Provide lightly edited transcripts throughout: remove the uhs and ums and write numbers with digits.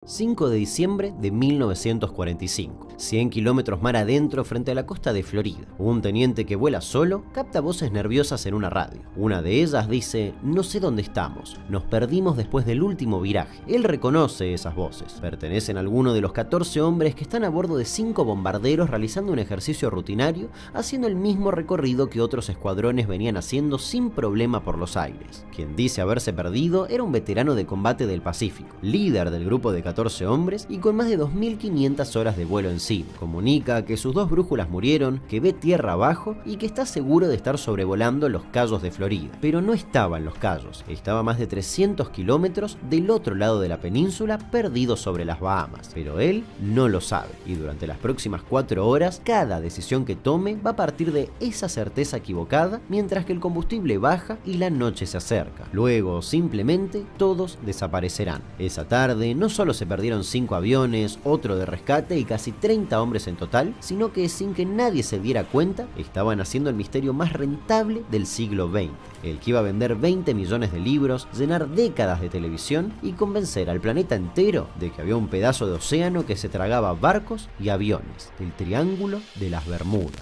5 de diciembre de 1945, 100 kilómetros mar adentro frente a la costa de Florida. Un teniente que vuela solo capta voces nerviosas en una radio. Una de ellas dice: "No sé dónde estamos, nos perdimos después del último viraje". Él reconoce esas voces. Pertenecen a alguno de los 14 hombres que están a bordo de 5 bombarderos realizando un ejercicio rutinario, haciendo el mismo recorrido que otros escuadrones venían haciendo sin problema por los aires. Quien dice haberse perdido era un veterano de combate del Pacífico, líder del grupo de 14 hombres y con más de 2.500 horas de vuelo encima. Comunica que sus 2 brújulas murieron, que ve tierra abajo y que está seguro de estar sobrevolando los Cayos de Florida. Pero no estaba en los Cayos, estaba a más de 300 kilómetros del otro lado de la península, perdido sobre las Bahamas. Pero él no lo sabe, y durante las próximas 4 horas, cada decisión que tome va a partir de esa certeza equivocada, mientras que el combustible baja y la noche se acerca. Luego, simplemente, todos desaparecerán. Esa tarde, no solo se perdieron 5 aviones, otro de rescate y casi 30 hombres en total, sino que sin que nadie se diera cuenta, estaban haciendo el misterio más rentable del siglo XX, el que iba a vender 20 millones de libros, llenar décadas de televisión y convencer al planeta entero de que había un pedazo de océano que se tragaba barcos y aviones, el Triángulo de las Bermudas.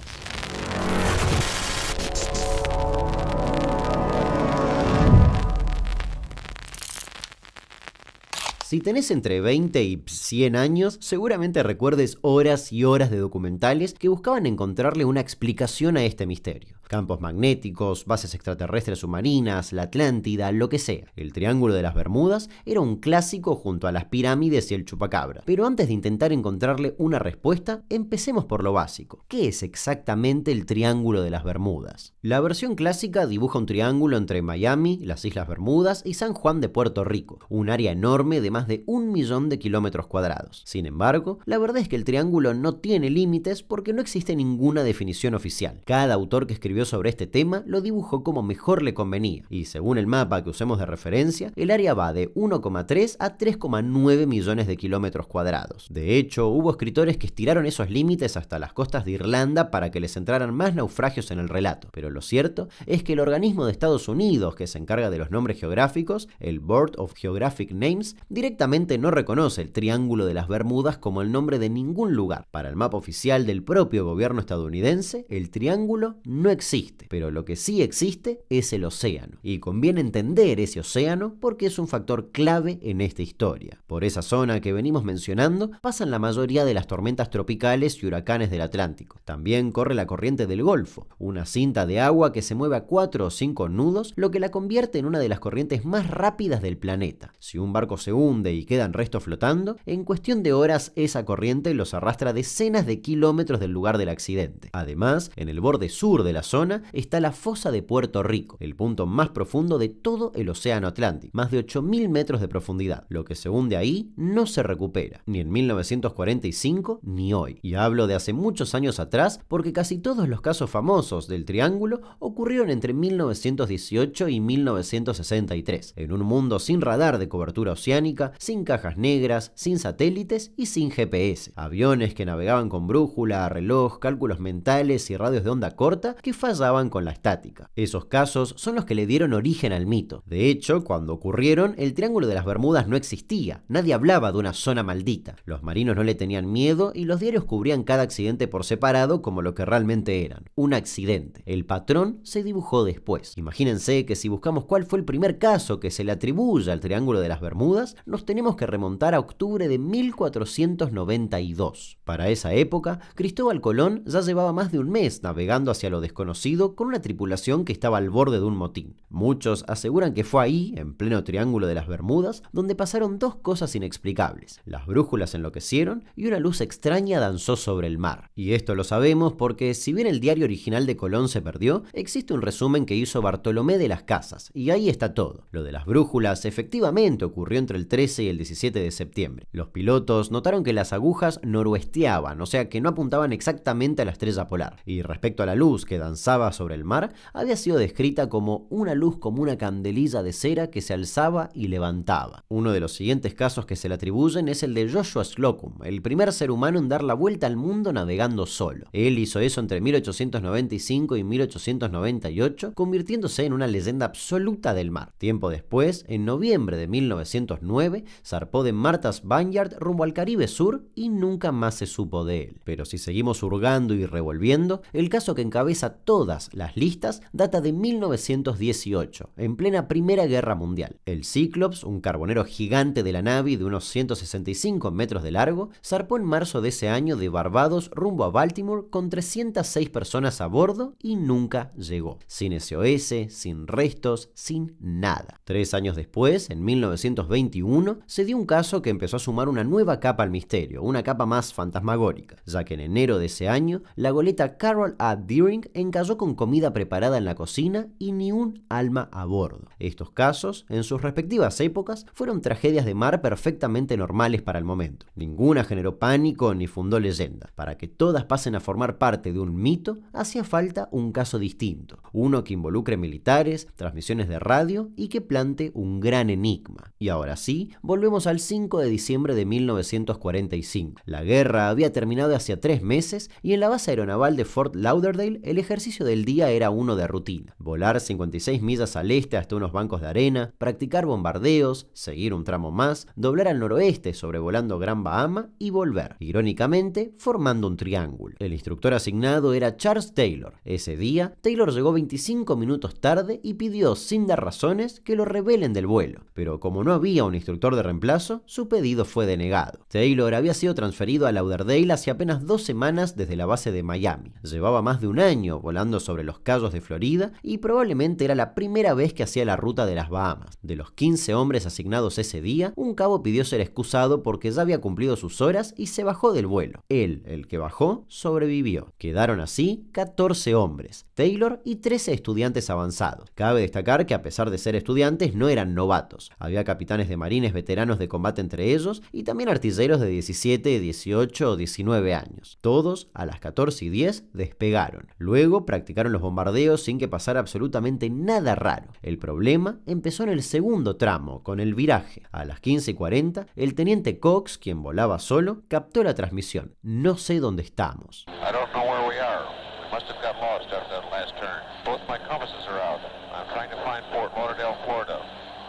Si tenés entre 20 y 100 años, seguramente recuerdes horas y horas de documentales que buscaban encontrarle una explicación a este misterio. Campos magnéticos, bases extraterrestres submarinas, la Atlántida, lo que sea. El Triángulo de las Bermudas era un clásico junto a las pirámides y el chupacabra. Pero antes de intentar encontrarle una respuesta, empecemos por lo básico. ¿Qué es exactamente el Triángulo de las Bermudas? La versión clásica dibuja un triángulo entre Miami, las Islas Bermudas y San Juan de Puerto Rico, un área enorme de más de 1 millón de kilómetros cuadrados. Sin embargo, la verdad es que el triángulo no tiene límites porque no existe ninguna definición oficial. Cada autor que escribió sobre este tema lo dibujó como mejor le convenía, y según el mapa que usemos de referencia, el área va de 1,3 a 3,9 millones de kilómetros cuadrados. De hecho, hubo escritores que estiraron esos límites hasta las costas de Irlanda para que les entraran más naufragios en el relato, pero lo cierto es que el organismo de Estados Unidos que se encarga de los nombres geográficos, el Board of Geographic Names, directamente no reconoce el Triángulo de las Bermudas como el nombre de ningún lugar. Para el mapa oficial del propio gobierno estadounidense, el triángulo no existe, pero lo que sí existe es el océano, y conviene entender ese océano porque es un factor clave en esta historia. Por esa zona que venimos mencionando pasan la mayoría de las tormentas tropicales y huracanes del Atlántico. También corre la corriente del Golfo, una cinta de agua que se mueve a 4 o 5 nudos, lo que la convierte en una de las corrientes más rápidas del planeta. Si un barco se hunde y quedan restos flotando, en cuestión de horas esa corriente los arrastra decenas de kilómetros del lugar del accidente. Además, en el borde sur de la zona está la fosa de Puerto Rico, el punto más profundo de todo el océano Atlántico, más de 8.000 metros de profundidad. Lo que se hunde ahí no se recupera, ni en 1945 ni hoy. Y hablo de hace muchos años atrás porque casi todos los casos famosos del Triángulo ocurrieron entre 1918 y 1963, en un mundo sin radar de cobertura oceánica, sin cajas negras, sin satélites y sin GPS. Aviones que navegaban con brújula, reloj, cálculos mentales y radios de onda corta que fallaban con la estática. Esos casos son los que le dieron origen al mito. De hecho, cuando ocurrieron, el Triángulo de las Bermudas no existía. Nadie hablaba de una zona maldita. Los marinos no le tenían miedo y los diarios cubrían cada accidente por separado como lo que realmente eran, un accidente. El patrón se dibujó después. Imagínense que si buscamos cuál fue el primer caso que se le atribuye al Triángulo de las Bermudas, nos tenemos que remontar a octubre de 1492. Para esa época, Cristóbal Colón ya llevaba más de un mes navegando hacia lo desconocido con una tripulación que estaba al borde de un motín. Muchos aseguran que fue ahí, en pleno Triángulo de las Bermudas, donde pasaron 2 cosas inexplicables. Las brújulas enloquecieron y una luz extraña danzó sobre el mar. Y esto lo sabemos porque, si bien el diario original de Colón se perdió, existe un resumen que hizo Bartolomé de las Casas, y ahí está todo. Lo de las brújulas efectivamente ocurrió entre el 13 y el 17 de septiembre. Los pilotos notaron que las agujas noroesteaban, o sea que no apuntaban exactamente a la estrella polar. Y respecto a la luz que danzaba avanzaba sobre el mar había sido descrita como una luz como una candelilla de cera que se alzaba y levantaba. Uno de los siguientes casos que se le atribuyen es el de Joshua Slocum, el primer ser humano en dar la vuelta al mundo navegando solo. Él hizo eso entre 1895 y 1898, convirtiéndose en una leyenda absoluta del mar. Tiempo después, en noviembre de 1909, zarpó de Martha's Vineyard rumbo al Caribe Sur y nunca más se supo de él. Pero si seguimos hurgando y revolviendo, el caso que encabeza todas las listas data de 1918, en plena Primera Guerra Mundial. El Cyclops, un carbonero gigante de la Navy de unos 165 metros de largo, zarpó en marzo de ese año de Barbados rumbo a Baltimore con 306 personas a bordo y nunca llegó. Sin SOS, sin restos, sin nada. 3 años después, en 1921, se dio un caso que empezó a sumar una nueva capa al misterio, una capa más fantasmagórica, ya que en enero de ese año, la goleta Carol A. Deering encalló con comida preparada en la cocina y ni un alma a bordo. Estos casos, en sus respectivas épocas, fueron tragedias de mar perfectamente normales para el momento. Ninguna generó pánico ni fundó leyenda. Para que todas pasen a formar parte de un mito, hacía falta un caso distinto, uno que involucre militares, transmisiones de radio y que plante un gran enigma. Y ahora sí, volvemos al 5 de diciembre de 1945. La guerra había terminado hacía 3 meses y en la base aeronaval de Fort Lauderdale el ejercicio del día era uno de rutina. Volar 56 millas al este hasta unos bancos de arena, practicar bombardeos, seguir un tramo más, doblar al noroeste sobrevolando Gran Bahama y volver, irónicamente formando un triángulo. El instructor asignado era Charles Taylor. Ese día, Taylor llegó 25 minutos tarde y pidió sin dar razones que lo revelen del vuelo, pero como no había un instructor de reemplazo, su pedido fue denegado. Taylor había sido transferido a Lauderdale hace apenas 2 semanas desde la base de Miami. Llevaba más de un año volando sobre los Cayos de Florida y probablemente era la primera vez que hacía la ruta de las Bahamas. De los 15 hombres asignados ese día, un cabo pidió ser excusado porque ya había cumplido sus horas y se bajó del vuelo. Él, el que bajó, sobrevivió. Quedaron así 14 hombres, Taylor y 13 estudiantes avanzados. Cabe destacar que a pesar de ser estudiantes no eran novatos. Había capitanes de marines veteranos de combate entre ellos y también artilleros de 17, 18 o 19 años. Todos a las 14:10 despegaron. Luego practicaron los bombardeos sin que pasara absolutamente nada raro. El problema empezó en el segundo tramo, con el viraje. A las 15:40, el teniente Cox, quien volaba solo, captó la transmisión. No sé dónde estamos. I don't know where we are. We must have got lost after that last turn. Both my compasses are out. I'm trying to find Fort Lauderdale, Florida.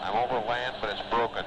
I'm over land, but it's broken.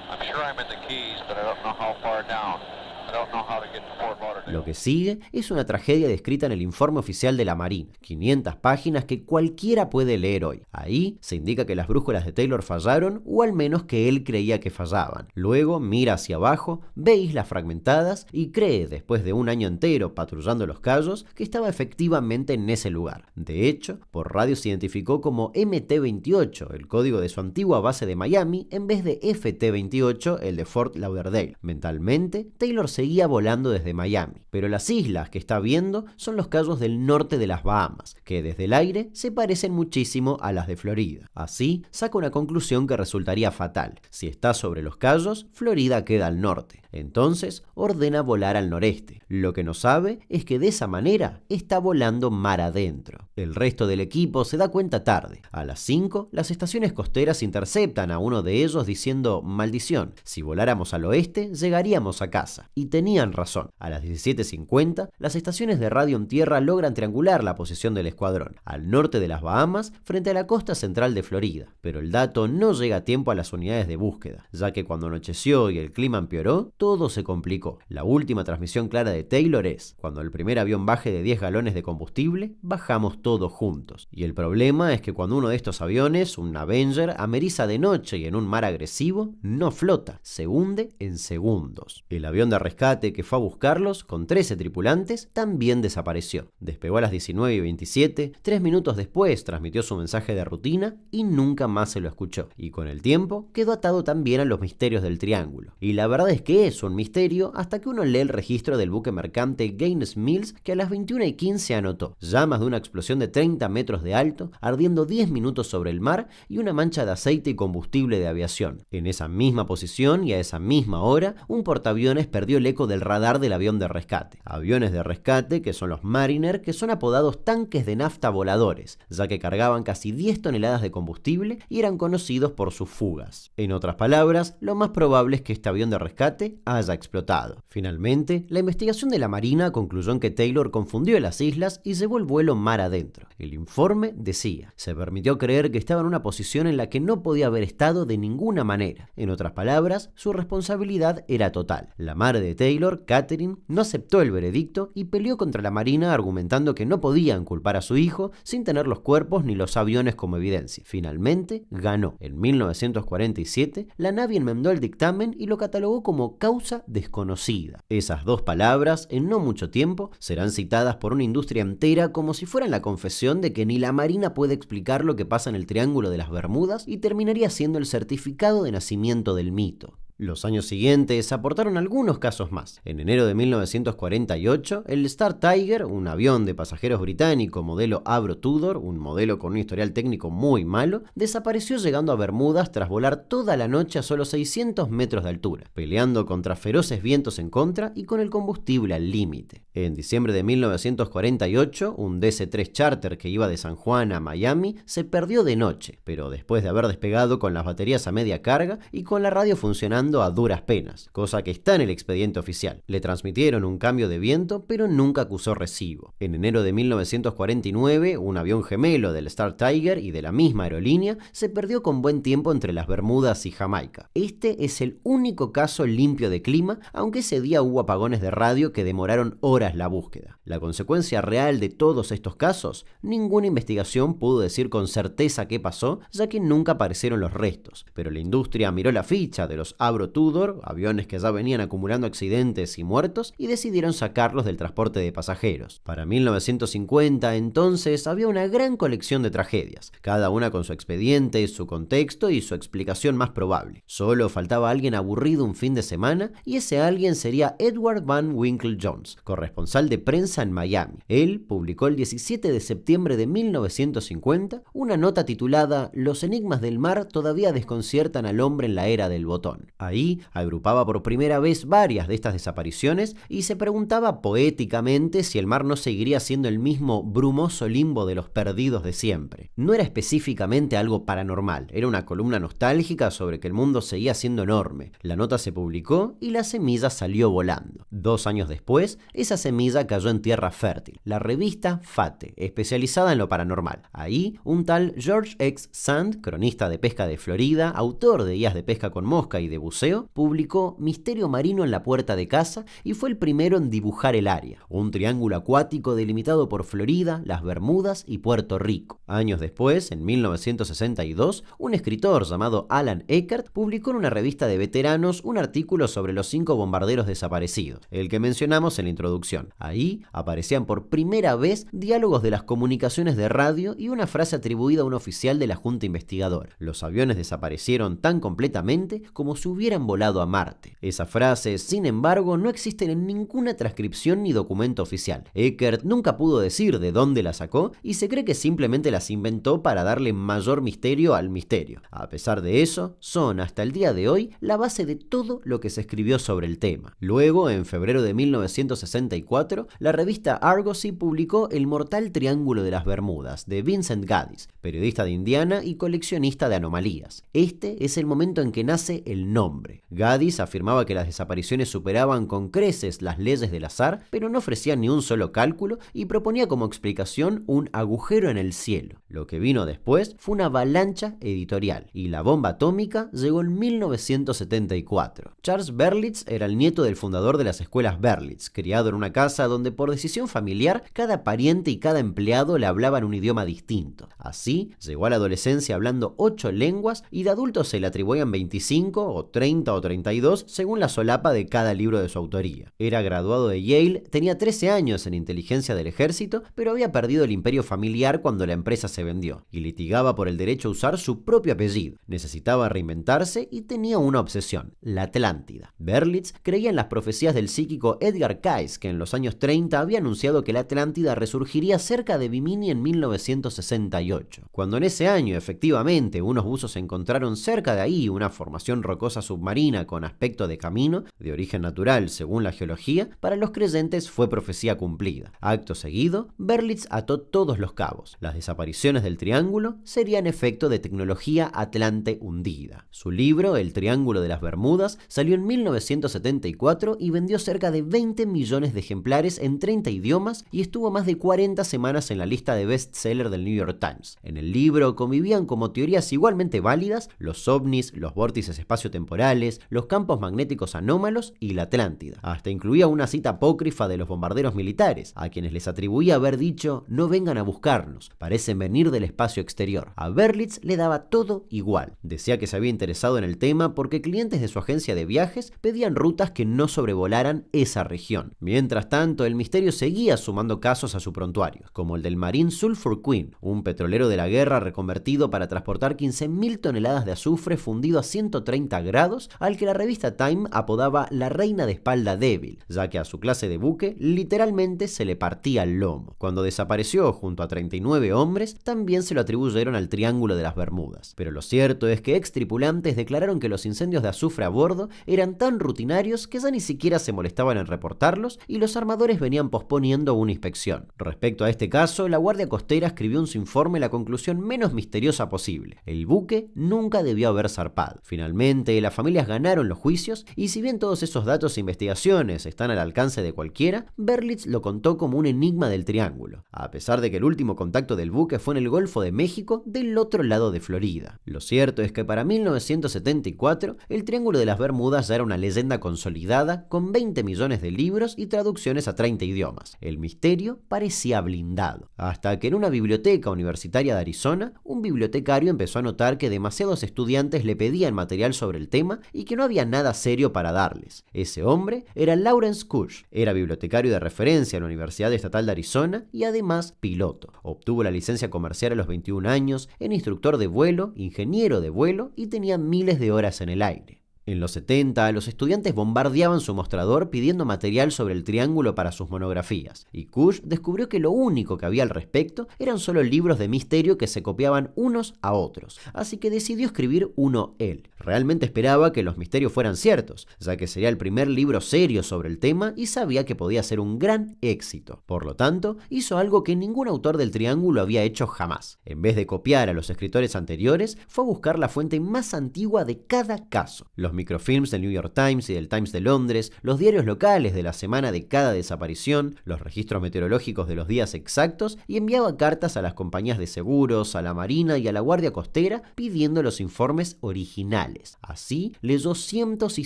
I'm sure I'm in the Keys, but I don't know how far down. I don't know how to get to Fort Lauderdale. Lo que sigue es una tragedia descrita en el informe oficial de la Marina, 500 páginas que cualquiera puede leer hoy. Ahí se indica que las brújulas de Taylor fallaron, o al menos que él creía que fallaban. Luego mira hacia abajo, ve islas fragmentadas y cree, después de un año entero patrullando los Cayos, que estaba efectivamente en ese lugar. De hecho, por radio se identificó como MT-28, el código de su antigua base de Miami, en vez de FT-28, el de Fort Lauderdale. Mentalmente, Taylor seguía volando desde Miami, pero las islas que está viendo son los Cayos del norte de las Bahamas, que desde el aire se parecen muchísimo a las de Florida. Así, saca una conclusión que resultaría fatal. Si está sobre los Cayos, Florida queda al norte. Entonces, ordena volar al noreste. Lo que no sabe es que de esa manera está volando mar adentro. El resto del equipo se da cuenta tarde. A las 5, las estaciones costeras interceptan a uno de ellos diciendo: maldición, si voláramos al oeste, llegaríamos a casa. Y tenían razón. A las 17:50, las estaciones de radio en tierra logran triangular la posición del escuadrón, al norte de las Bahamas, frente a la costa central de Florida. Pero el dato no llega a tiempo a las unidades de búsqueda, ya que cuando anocheció y el clima empeoró, todo se complicó. La última transmisión clara de Taylor es: cuando el primer avión baje de 10 galones de combustible, bajamos todos juntos. Y el problema es que cuando uno de estos aviones, un Avenger, ameriza de noche y en un mar agresivo, no flota, se hunde en segundos. El avión de rescate que fue a buscarlos, con 13 tripulantes, también desapareció. Despegó a las 19:27, 3 minutos después transmitió su mensaje de rutina y nunca más se lo escuchó. Y con el tiempo quedó atado también a los misterios del triángulo. Y la verdad es que es un misterio hasta que uno lee el registro del buque mercante Gaines Mills, que a las 21:15 anotó llamas de una explosión de 30 metros de alto, ardiendo 10 minutos sobre el mar y una mancha de aceite y combustible de aviación. En esa misma posición y a esa misma hora, un portaaviones perdió el eco del radar del avión de rescate. Aviones de rescate, que son los Mariner, que son apodados tanques de nafta voladores, ya que cargaban casi 10 toneladas de combustible y eran conocidos por sus fugas. En otras palabras, lo más probable es que este avión de rescate haya explotado. Finalmente, la investigación de la Marina concluyó en que Taylor confundió las islas y llevó el vuelo mar adentro. El informe decía, se permitió creer que estaba en una posición en la que no podía haber estado de ninguna manera. En otras palabras, su responsabilidad era total. La madre de Taylor, Catherine, no aceptó el veredicto y peleó contra la Marina argumentando que no podían culpar a su hijo sin tener los cuerpos ni los aviones como evidencia. Finalmente, ganó. En 1947, la Navy enmendó el dictamen y lo catalogó como causa desconocida. Esas dos palabras, en no mucho tiempo, serán citadas por una industria entera como si fueran la confesión de que ni la Marina puede explicar lo que pasa en el Triángulo de las Bermudas y terminaría siendo el certificado de nacimiento del mito. Los años siguientes aportaron algunos casos más. En enero de 1948, el Star Tiger, un avión de pasajeros británico modelo Avro Tudor, un modelo con un historial técnico muy malo, desapareció llegando a Bermudas tras volar toda la noche a solo 600 metros de altura, peleando contra feroces vientos en contra y con el combustible al límite. En diciembre de 1948, un DC-3 charter que iba de San Juan a Miami se perdió de noche, pero después de haber despegado con las baterías a media carga y con la radio funcionando a duras penas, cosa que está en el expediente oficial. Le transmitieron un cambio de viento, pero nunca acusó recibo. En enero de 1949, un avión gemelo del Star Tiger y de la misma aerolínea se perdió con buen tiempo entre las Bermudas y Jamaica. Este es el único caso limpio de clima, aunque ese día hubo apagones de radio que demoraron horas la búsqueda. La consecuencia real de todos estos casos, ninguna investigación pudo decir con certeza qué pasó, ya que nunca aparecieron los restos, pero la industria miró la ficha de los Avro Tudor, aviones que ya venían acumulando accidentes y muertos, y decidieron sacarlos del transporte de pasajeros. Para 1950, entonces, había una gran colección de tragedias, cada una con su expediente, su contexto y su explicación más probable. Solo faltaba alguien aburrido un fin de semana, y ese alguien sería Edward Van Winkle Jones, corresponsal de prensa en Miami. Él publicó el 17 de septiembre de 1950 una nota titulada «Los enigmas del mar todavía desconciertan al hombre en la era del botón». Ahí agrupaba por primera vez varias de estas desapariciones y se preguntaba poéticamente si el mar no seguiría siendo el mismo brumoso limbo de los perdidos de siempre. No era específicamente algo paranormal, era una columna nostálgica sobre que el mundo seguía siendo enorme. La nota se publicó y la semilla salió volando. 2 años después, esa semilla cayó en tierra fértil, la revista Fate, especializada en lo paranormal. Ahí, un tal George X. Sand, cronista de pesca de Florida, autor de guías de pesca con mosca y de buceo, publicó Misterio marino en la puerta de casa y fue el primero en dibujar el área, un triángulo acuático delimitado por Florida, las Bermudas y Puerto Rico. Años después, en 1962, un escritor llamado Alan Eckert publicó en una revista de veteranos un artículo sobre los 5 bombarderos desaparecidos, el que mencionamos en la introducción. Ahí aparecían por primera vez diálogos de las comunicaciones de radio y una frase atribuida a un oficial de la Junta Investigadora. Los aviones desaparecieron tan completamente como si hubieran volado a Marte. Esas frases, sin embargo, no existen en ninguna transcripción ni documento oficial. Eckert nunca pudo decir de dónde las sacó y se cree que simplemente las inventó para darle mayor misterio al misterio. A pesar de eso, son hasta el día de hoy la base de todo lo que se escribió sobre el tema. Luego, en febrero de 1964, la revista Argosy publicó El mortal triángulo de las Bermudas, de Vincent Gaddis, periodista de Indiana y coleccionista de anomalías. Este es el momento en que nace el nombre. Gaddis afirmaba que las desapariciones superaban con creces las leyes del azar, pero no ofrecían ni un solo cálculo y proponía como explicación un agujero en el cielo. Lo que vino después fue una avalancha editorial, y la bomba atómica llegó en 1974. Charles Berlitz era el nieto del fundador de las escuelas Berlitz, criado en una casa donde por decisión familiar cada pariente y cada empleado le hablaban un idioma distinto. Así, llegó a la adolescencia hablando 8 lenguas y de adultos se le atribuían 25 o 30 o 32 según la solapa de cada libro de su autoría. Era graduado de Yale, tenía 13 años en inteligencia del ejército, pero había perdido el imperio familiar cuando la empresa se vendió y litigaba por el derecho a usar su propio apellido. Necesitaba reinventarse y tenía una obsesión: la Atlántida. Berlitz creía en las profecías del psíquico Edgar Cayce, que en los años 30 había anunciado que la Atlántida resurgiría cerca de Bimini en 1968. Cuando en ese año, efectivamente, unos buzos encontraron cerca de ahí una formación rocosa submarina con aspecto de camino, de origen natural según la geología, para los creyentes fue profecía cumplida. Acto seguido, Berlitz ató todos los cabos. Las desapariciones del Triángulo serían efecto de tecnología atlante hundida. Su libro, El Triángulo de las Bermudas, salió en 1974 y vendió cerca de 20 millones de ejemplares en 30 idiomas y estuvo más de 40 semanas en la lista de bestseller del New York Times. En el libro convivían como teorías igualmente válidas los ovnis, los vórtices espaciotemporales, los campos magnéticos anómalos y la Atlántida. Hasta incluía una cita apócrifa de los bombarderos militares, a quienes les atribuía haber dicho: no vengan a buscarnos, parecen venir del espacio exterior. A Berlitz le daba todo igual. Decía que se había interesado en el tema porque clientes de su agencia de viajes pedían rutas que no sobrevolaran esa región. Mientras tanto, el misterio seguía sumando casos a su prontuario, como el del Marine Sulphur Queen, un petrolero de la guerra reconvertido para transportar 15.000 toneladas de azufre fundido a 130 grados, al que la revista Time apodaba la reina de espalda débil, ya que a su clase de buque literalmente se le partía el lomo. Cuando desapareció junto a 39 hombres, también se lo atribuyeron al Triángulo de las Bermudas. Pero lo cierto es que ex tripulantes declararon que los incendios de azufre a bordo eran tan rutinarios que ya ni siquiera se molestaban en reportarlos y los armadores venían posponiendo una inspección. Respecto a este caso, la Guardia Costera escribió en su informe la conclusión menos misteriosa posible: el buque nunca debió haber zarpado. Finalmente, las familias ganaron los juicios y si bien todos esos datos e investigaciones están al alcance de cualquiera, Berlitz lo contó como un enigma del Triángulo, a pesar de que el último contacto del buque fue en el Golfo de México, del otro lado de Florida. Lo cierto es que para 1974, el Triángulo de las Bermudas ya era una leyenda consolidada con 20 millones de libros y traducciones a 30 idiomas. El misterio parecía blindado, hasta que en una biblioteca universitaria de Arizona, un bibliotecario empezó a notar que demasiados estudiantes le pedían material sobre el tema y que no había nada serio para darles. Ese hombre era Lawrence Kusch, era bibliotecario de referencia en la Universidad Estatal de Arizona y además piloto. Obtuvo la licencia comercial a los 21 años, era instructor de vuelo, ingeniero de vuelo y tenía miles de horas en el aire. En los 70, los estudiantes bombardeaban su mostrador pidiendo material sobre el Triángulo para sus monografías, y Kusch descubrió que lo único que había al respecto eran solo libros de misterio que se copiaban unos a otros, así que decidió escribir uno él. Realmente esperaba que los misterios fueran ciertos, ya que sería el primer libro serio sobre el tema y sabía que podía ser un gran éxito. Por lo tanto, hizo algo que ningún autor del Triángulo había hecho jamás. En vez de copiar a los escritores anteriores, fue a buscar la fuente más antigua de cada caso. Los microfilms del New York Times y del Times de Londres, los diarios locales de la semana de cada desaparición, los registros meteorológicos de los días exactos, y enviaba cartas a las compañías de seguros, a la Marina y a la Guardia Costera pidiendo los informes originales. Así, leyó cientos y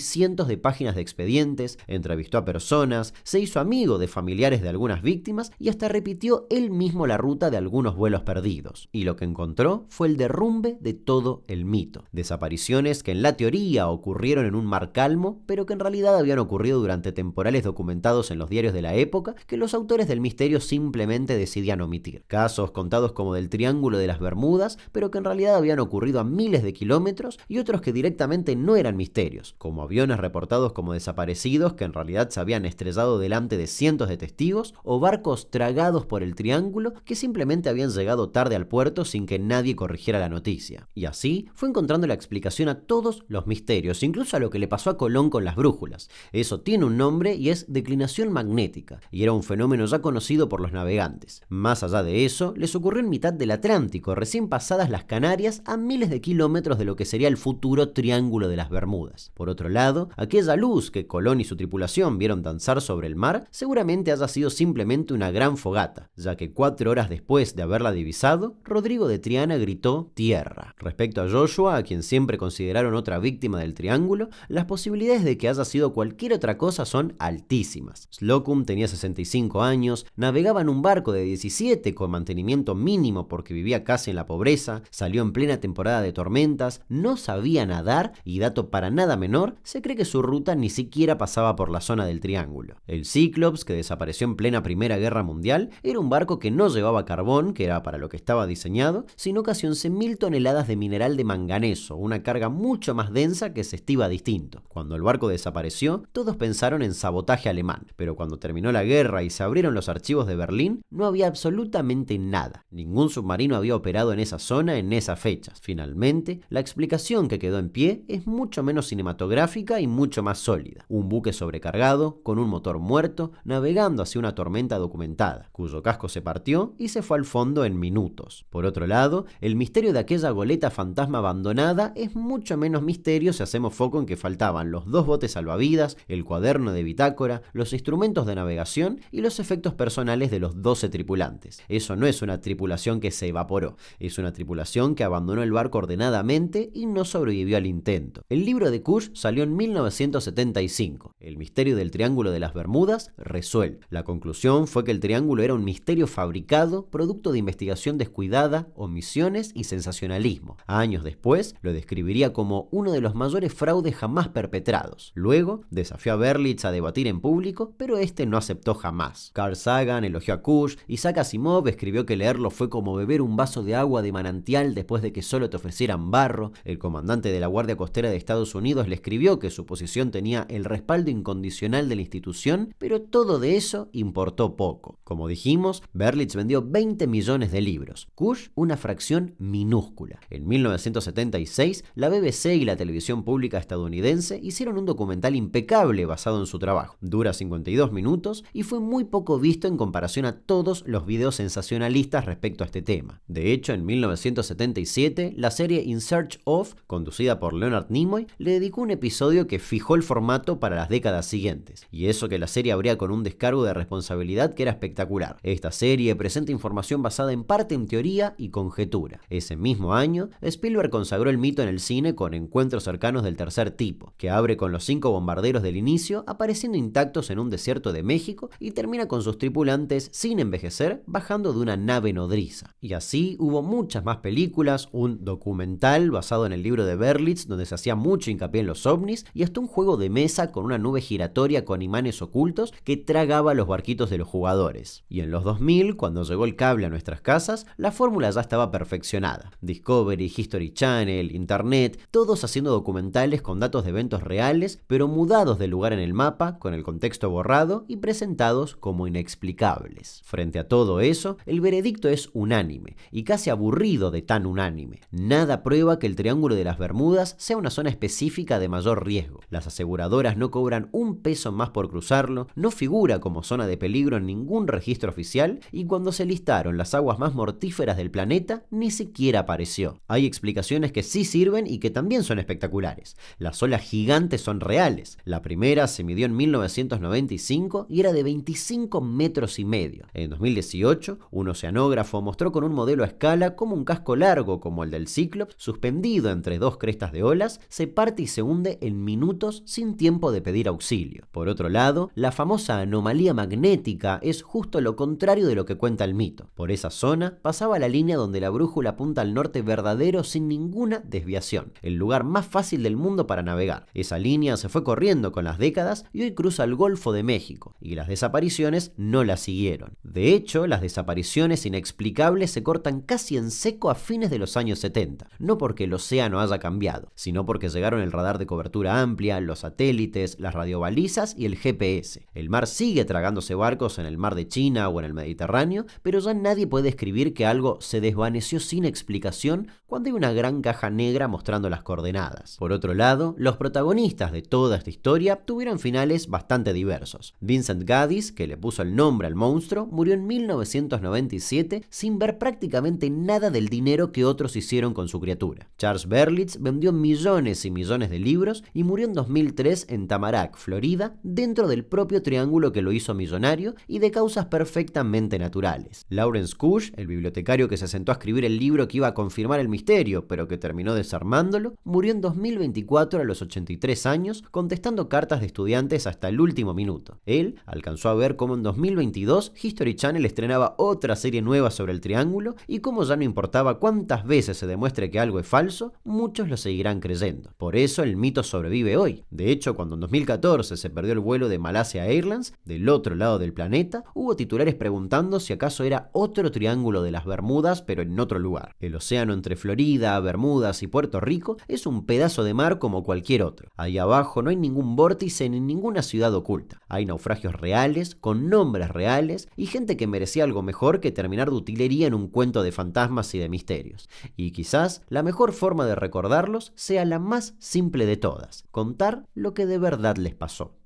cientos de páginas de expedientes, entrevistó a personas, se hizo amigo de familiares de algunas víctimas y hasta repitió él mismo la ruta de algunos vuelos perdidos. Y lo que encontró fue el derrumbe de todo el mito. Desapariciones que en la teoría ocurrieron en un mar calmo, pero que en realidad habían ocurrido durante temporales documentados en los diarios de la época que los autores del misterio simplemente decidían omitir. Casos contados como del Triángulo de las Bermudas, pero que en realidad habían ocurrido a miles de kilómetros, y otros que directamente no eran misterios, como aviones reportados como desaparecidos que en realidad se habían estrellado delante de cientos de testigos, o barcos tragados por el Triángulo que simplemente habían llegado tarde al puerto sin que nadie corrigiera la noticia. Y así fue encontrando la explicación a todos los misterios, incluso a lo que le pasó a Colón con las brújulas. Eso tiene un nombre y es declinación magnética, y era un fenómeno ya conocido por los navegantes. Más allá de eso, les ocurrió en mitad del Atlántico, recién pasadas las Canarias, a miles de kilómetros de lo que sería el futuro Triángulo de las Bermudas. Por otro lado, aquella luz que Colón y su tripulación vieron danzar sobre el mar seguramente haya sido simplemente una gran fogata, ya que 4 horas después de haberla divisado, Rodrigo de Triana gritó tierra. Respecto a Joshua, a quien siempre consideraron otra víctima del Triángulo, triángulo, las posibilidades de que haya sido cualquier otra cosa son altísimas. Slocum tenía 65 años, navegaba en un barco de 17 con mantenimiento mínimo porque vivía casi en la pobreza, salió en plena temporada de tormentas, no sabía nadar y, dato para nada menor, se cree que su ruta ni siquiera pasaba por la zona del triángulo. El Cyclops, que desapareció en plena Primera Guerra Mundial, era un barco que no llevaba carbón, que era para lo que estaba diseñado, sino casi 11.000 toneladas de mineral de manganeso, una carga mucho más densa que se estima distinto. Cuando el barco desapareció, todos pensaron en sabotaje alemán, pero cuando terminó la guerra y se abrieron los archivos de Berlín, no había absolutamente nada. Ningún submarino había operado en esa zona en esas fechas. Finalmente, la explicación que quedó en pie es mucho menos cinematográfica y mucho más sólida. Un buque sobrecargado, con un motor muerto, navegando hacia una tormenta documentada, cuyo casco se partió y se fue al fondo en minutos. Por otro lado, el misterio de aquella goleta fantasma abandonada es mucho menos misterio si hacemos foco en que faltaban los 2 botes salvavidas, el cuaderno de bitácora, los instrumentos de navegación y los efectos personales de los 12 tripulantes. Eso no es una tripulación que se evaporó, es una tripulación que abandonó el barco ordenadamente y no sobrevivió al intento. El libro de Kush salió en 1975. El misterio del Triángulo de las Bermudas resuelto. La conclusión fue que el triángulo era un misterio fabricado, producto de investigación descuidada, omisiones y sensacionalismo. Años después, lo describiría como uno de los mayores fraudes jamás perpetrados. Luego, desafió a Berlitz a debatir en público, pero este no aceptó jamás. Carl Sagan elogió a Kush, Isaac Asimov escribió que leerlo fue como beber un vaso de agua de manantial después de que solo te ofrecieran barro. El comandante de la Guardia Costera de Estados Unidos le escribió que su posición tenía el respaldo incondicional de la institución, pero todo de eso importó poco. Como dijimos, Berlitz vendió 20 millones de libros, Kush una fracción minúscula. En 1976, la BBC y la televisión pública estadounidense hicieron un documental impecable basado en su trabajo. Dura 52 minutos y fue muy poco visto en comparación a todos los videos sensacionalistas respecto a este tema. De hecho, en 1977, la serie In Search of, conducida por Leonard Nimoy, le dedicó un episodio que fijó el formato para las décadas siguientes. Y eso que la serie abría con un descargo de responsabilidad que era espectacular. Esta serie presenta información basada en parte en teoría y conjetura. Ese mismo año, Spielberg consagró el mito en el cine con Encuentros cercanos del tercer tipo, que abre con los 5 bombarderos del inicio apareciendo intactos en un desierto de México y termina con sus tripulantes sin envejecer bajando de una nave nodriza. Y así hubo muchas más películas, un documental basado en el libro de Berlitz donde se hacía mucho hincapié en los ovnis y hasta un juego de mesa con una nube giratoria con imanes ocultos que tragaba los barquitos de los jugadores. Y en los 2000, cuando llegó el cable a nuestras casas, la fórmula ya estaba perfeccionada. Discovery, History Channel, Internet, todos haciendo documentales con datos de eventos reales, pero mudados del lugar en el mapa, con el contexto borrado y presentados como inexplicables. Frente a todo eso, el veredicto es unánime, y casi aburrido de tan unánime. Nada prueba que el Triángulo de las Bermudas sea una zona específica de mayor riesgo. Las aseguradoras no cobran un peso más por cruzarlo, no figura como zona de peligro en ningún registro oficial, y cuando se listaron las aguas más mortíferas del planeta, ni siquiera apareció. Hay explicaciones que sí sirven y que también son espectaculares. Las olas gigantes son reales. La primera se midió en 1995 y era de 25 metros y medio. En 2018, un oceanógrafo mostró con un modelo a escala cómo un casco largo como el del Cyclops, suspendido entre 2 crestas de olas, se parte y se hunde en minutos sin tiempo de pedir auxilio. Por otro lado, la famosa anomalía magnética es justo lo contrario de lo que cuenta el mito. Por esa zona pasaba la línea donde la brújula apunta al norte verdadero sin ninguna desviación, el lugar más fácil del mundo para navegar. Esa línea se fue corriendo con las décadas y hoy cruza el Golfo de México, y las desapariciones no la siguieron. De hecho, las desapariciones inexplicables se cortan casi en seco a fines de los años 70, no porque el océano haya cambiado, sino porque llegaron el radar de cobertura amplia, los satélites, las radiobalizas y el GPS. El mar sigue tragándose barcos en el mar de China o en el Mediterráneo, pero ya nadie puede escribir que algo se desvaneció sin explicación cuando hay una gran caja negra mostrando las coordenadas. Por otro lado, los protagonistas de toda esta historia tuvieron finales bastante diversos. Vincent Gaddis, que le puso el nombre al monstruo, murió en 1997 sin ver prácticamente nada del dinero que otros hicieron con su criatura. Charles Berlitz vendió millones y millones de libros y murió en 2003 en Tamarack, Florida, dentro del propio triángulo que lo hizo millonario y de causas perfectamente naturales. Lawrence Kush, el bibliotecario que se sentó a escribir el libro que iba a confirmar el misterio, pero que terminó desarmándolo, murió en 2024 84 a los 83 años, contestando cartas de estudiantes hasta el último minuto. Él alcanzó a ver cómo en 2022 History Channel estrenaba otra serie nueva sobre el triángulo y cómo ya no importaba cuántas veces se demuestre que algo es falso, muchos lo seguirán creyendo. Por eso el mito sobrevive hoy. De hecho, cuando en 2014 se perdió el vuelo de Malaysia Airlines, del otro lado del planeta, hubo titulares preguntando si acaso era otro triángulo de las Bermudas, pero en otro lugar. El océano entre Florida, Bermudas y Puerto Rico es un pedazo de mar como cualquier otro. Ahí abajo no hay ningún vórtice ni ninguna ciudad oculta. Hay naufragios reales, con nombres reales, y gente que merecía algo mejor que terminar de utilería en un cuento de fantasmas y de misterios. Y quizás la mejor forma de recordarlos sea la más simple de todas: contar lo que de verdad les pasó.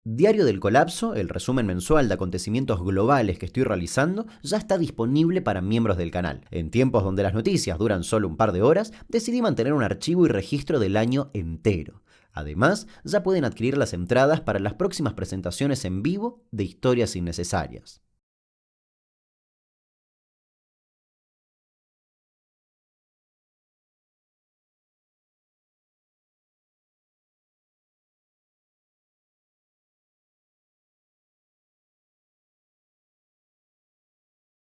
Diario del Colapso, el resumen mensual de acontecimientos globales que estoy realizando, ya está disponible para miembros del canal. En tiempos donde las noticias duran solo un par de horas, decidí mantener un archivo y registro del año entero. Además, ya pueden adquirir las entradas para las próximas presentaciones en vivo de Historias Innecesarias.